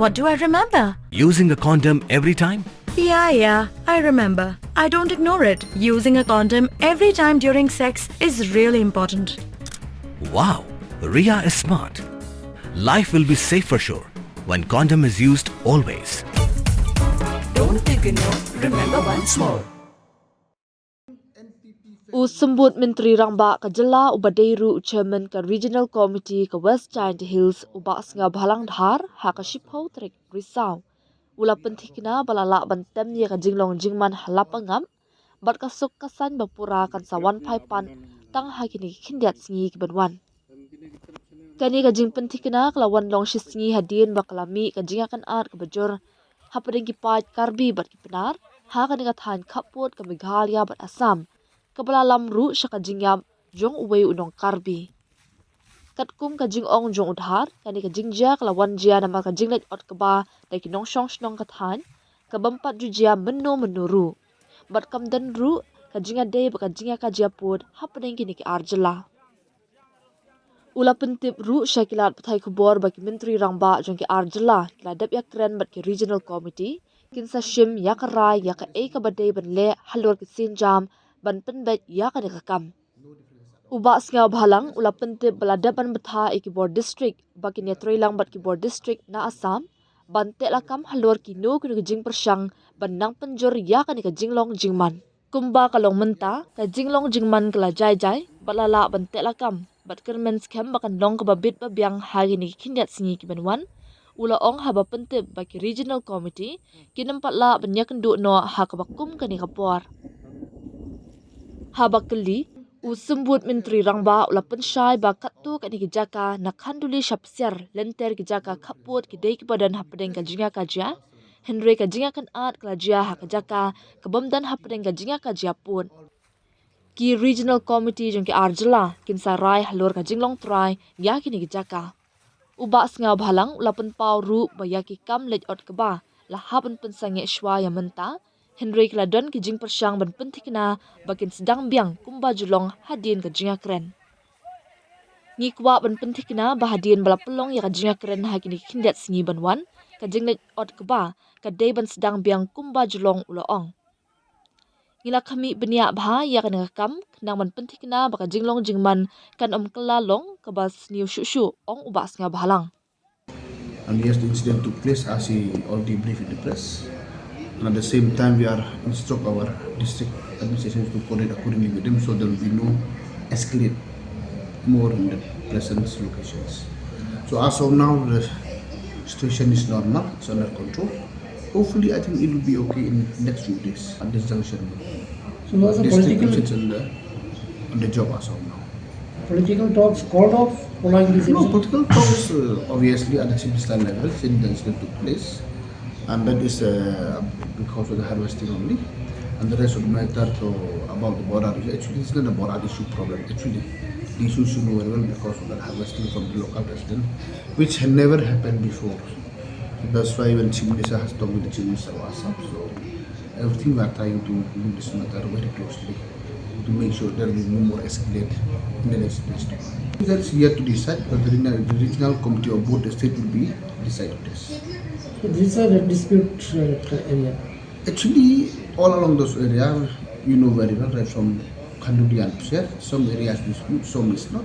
What do I remember? Using a condom every time? Yeah, I remember. I don't ignore it. Using a condom every time during sex is really important. Wow, Ria is smart. Life will be safe for sure when condom is used always. Don't ignore, remember once more. Usambut Menteri Rangba ka Jela Ubadeiru Chairman ka Regional Committee ka West Giant Hills uba singa bhalang dhar ha ka shipho trek Risau. Ula Pynthikna balala bantem ye ka jinglong jingman Lapangap bat ka suk kasan bapura kan sawan pan tang ha kini khindiat singi ki banwan. Kani ka jing Pynthikna kalawan long shisngi hadien bakalami ka jingiakynad ka bajor ha pading ki pat karbi bat ki penar ha kani ka than khapot ka Meghalaya bat Assam. Kabalalam ru siya kajinyam jong uway unong karbi. Katkum kajingong jong udhar, kani kajingja kalawan jia nama kajinglet ot kaba day kinong shnong kathan, kabampat jujia menu ru. Bat kamdan ru kajinga day bakajinga kajiapod hapadeng kini ki arjala. Ula pentip ru siya kilat patay kubor bagi Menteri Rangba jong ki arjala kiladap yakren bat ki Regional Committee, kinsa shim yakaray yaka kabaday banle halor ki sinjam ban penbet ya ka dekakam. Uba singa bhalang ula pentip baladaban betha ikibor district baki netroy lang bat kibor district na Assam ban telakam halor kino kunu jing persyang ban nang penjor ya ka jinglong jingman. Kumba kalong menta ka jinglong jingman kala jai balala ban telakam bat kermen scam bakan long kababit babyang hari ni kindiat singi kibanwan ula ong haba pentip baki Regional Committee kinampat la banyak ndu no hakabakum kani kapor. Habakali, usambut Menteri Rangba ula pensyai bakatu kani kijaka nakhanduli syapsiar lenter kijaka kaput kidai kibadan hapadeng kajinga kajia, Henry kajinga kanat kelajia hakajaka kebamdan hapadeng kajinga kajia pun. Ki Regional Committee jong ki arjala kinsa rai halor kajinglong try ya kini kijaka. Uba singa bhalang ula penpau ru bayaki kam lej ot keba lahaban pensange shwa ya menta. Henry Kladon ki jing persyang ban Pynthikna bakin sedang biang kumba julong hadien ka jingiakynad. Ngikwa ban Pynthikna bahadien bala pelong ya ka jingiakynad ha kini kindiat singi banwan ka jinglet ot keba ka day ban sedang biang kumba julong uloong. Ngila kami beniak bha ya ka nakam kenang ban Pynthikna baka jinglong jingman kan kelalong ka bas niu shushu ong uba singa bahalang. And yes, the incident took place as he already briefed in the press. And at the same time, we are instruct our district administration to coordinate accordingly with them so there will be no escalate more in the present locations. So as of now, the situation is normal, it's under control. Hopefully, I think it will be okay in next few days at this junction. So was the political on the job as of now. Political talks called off following this No, incident? political talks obviously at the chief minister level since the incident took place. And that is because of the harvesting only. And the rest of the matter about the border issue, actually it's not a border issue problem. Actually, the issue should know very well because of that harvesting from the local resident, which had never happened before. That's why when Chief Minister has talked with the Chief Minister of Assam, so everything we are trying to do this matter very closely to make sure there will be no more escalate in the next days to come. That is yet to decide, but the regional committee of both the state will be decided this. So these are the dispute area. Actually, all along those areas, you know very well, right from Khanduli and Pshare, some areas dispute, some is not.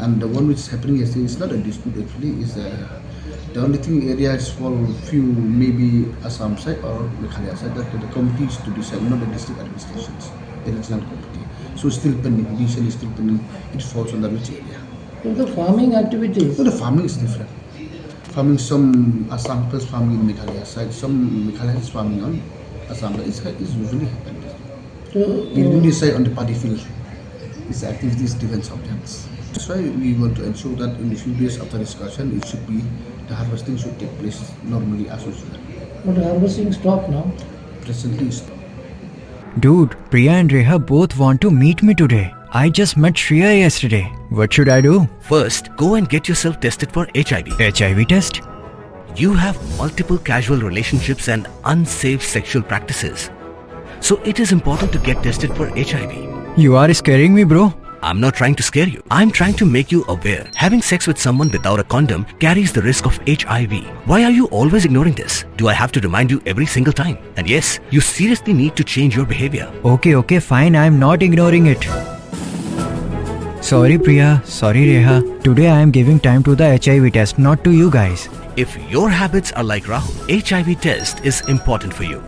And the one which is happening yesterday is not a dispute actually, is the only thing area is for few, maybe Assam side or Meghalaya side, that the committee is to decide, not the district administrations, the regional committee. So still pending, decision is still pending, it falls under which area. So the farming activities. So the farming is different. Farming, some Assam is farming in Meghalaya side, some Meghalaya is farming on Assam. It's usually happened. So, We didn't decide on the party field. It's activities, different subjects. That's why we want to ensure that in a few days after discussion, it should be, the harvesting should take place normally as usual. but harvesting stopped now. Presently, it's Dude, Priya and Reha both want to meet me today. I just met Shreya yesterday. What should I do? First, go and get yourself tested for HIV. HIV test? You have multiple casual relationships and unsafe sexual practices. So it is important to get tested for HIV. You are scaring me, bro. I'm not trying to scare you. I'm trying to make you aware. Having sex with someone without a condom carries the risk of HIV. Why are you always ignoring this? Do I have to remind you every single time? And yes, you seriously need to change your behavior. Okay, fine. I'm not ignoring it. Sorry, Priya. Sorry, Reha. Today I am giving time to the HIV test, not to you guys. If your habits are like Rahul, HIV test is important for you.